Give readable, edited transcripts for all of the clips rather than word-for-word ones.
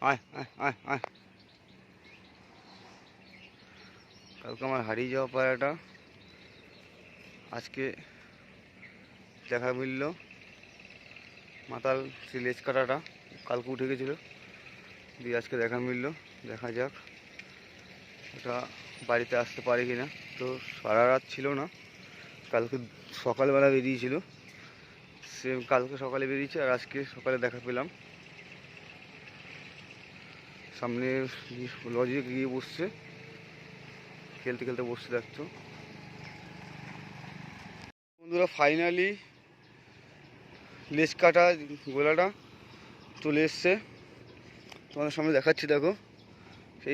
আয় আয় আয় আয়। কালকে আমার হারিয়ে যাওয়া পায়রাটা আজকে দেখা মিলল। মাতাল সেই লেজ কাটাটা কালকে উঠে গেছিলো, দিয়ে আজকে দেখা মিলল। দেখা যাক এটা বাড়িতে আসতে পারে কি না। তো সারা রাত ছিল না, কালকে সকালবেলা বেরিয়েছিল। সে কালকে সকালে বেরিয়েছে আর আজকে সকালে দেখা পেলাম। সামনে লজে গিয়ে বসছে, খেলতে খেলতে বসতে দেখছো বন্ধুরা। ফাইনালি লেজ কাটা গোলাটা চলে এসছে, তোমাদের সামনে দেখাচ্ছি। দেখো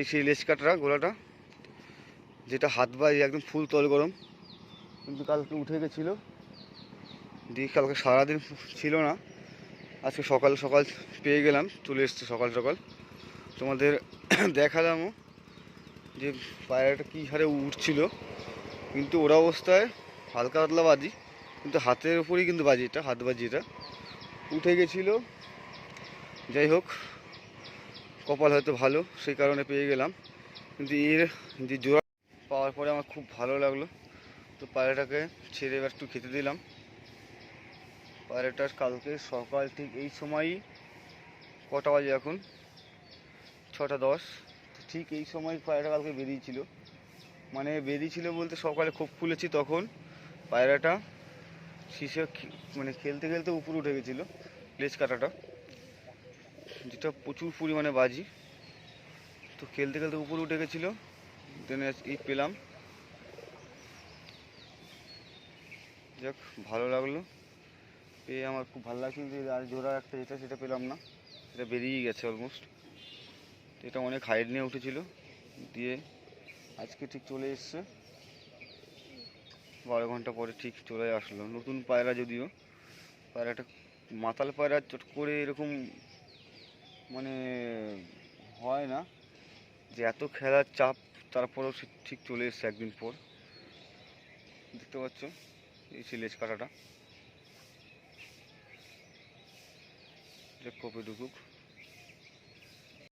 সেই লেজ কাটা গোলাটা, যেটা হাত বাজি একদম ফুল তল গরম, কিন্তু কালকে উঠে গেছিলো। দিয়ে কালকে সারাদিন ছিল না, আজকে সকাল সকাল পেয়ে গেলাম, চলে এসছে সকাল সকাল। তোমাদের দেখালামও যে পায়রাটা কী হারে উঠছিল, কিন্তু ওরা অবস্থায় হালকা পাতলা বাজি, কিন্তু হাতের উপরেই কিন্তু বাজি, এটা হাত বাজি, এটা উঠে গেছিলো। যাই হোক, কপাল হয়তো ভালো, সেই কারণে পেয়ে গেলাম। কিন্তু এর যে জোড়া পাওয়ার পরে আমার খুব ভালো লাগলো। তো পায়রাটাকে ছেড়ে এবার একটু খেতে দিলাম। পায়রাটার কালকে সকাল ঠিক এই সময়ই, কটা বাজে এখন 6:10, ঠিক এই সময় পায়রাটা কালকে বেরিয়েছিল। মানে বেরিয়েছিল বলতে সকালে খোপ খুলেছি তখন পায়রাটা শীষে মানে খেলতে খেলতে উপরে উঠে গেছিলো লেজ কাটাটা, যেটা প্রচুর পরিমাণে বাজি। তো খেলতে খেলতে উপরে উঠে গেছিলো, দেন এই পেলাম। যাক, ভালো লাগলো পেয়ে, আমার খুব ভালো লাগছে। কিন্তু আর জোড়া একটা যেটা সেটা পেলাম না, সেটা বেরিয়েই গেছে অলমোস্ট। এটা অনেক হাইট নিয়ে উঠেছিল, দিয়ে আজকে ঠিক চলে এসছে 12 ঘন্টা পরে ঠিক চলে আসলো। নতুন পায়রা, যদিও পায়রাটা মাতাল পায়রা চট করে এরকম মানে হয় না যে এত খেলার চাপ, তারপরেও সে ঠিক চলে এসছে একদিন পর। দেখতে পাচ্ছ এই সে লেজ কাটাটা, যে কোপে ঢুকুক।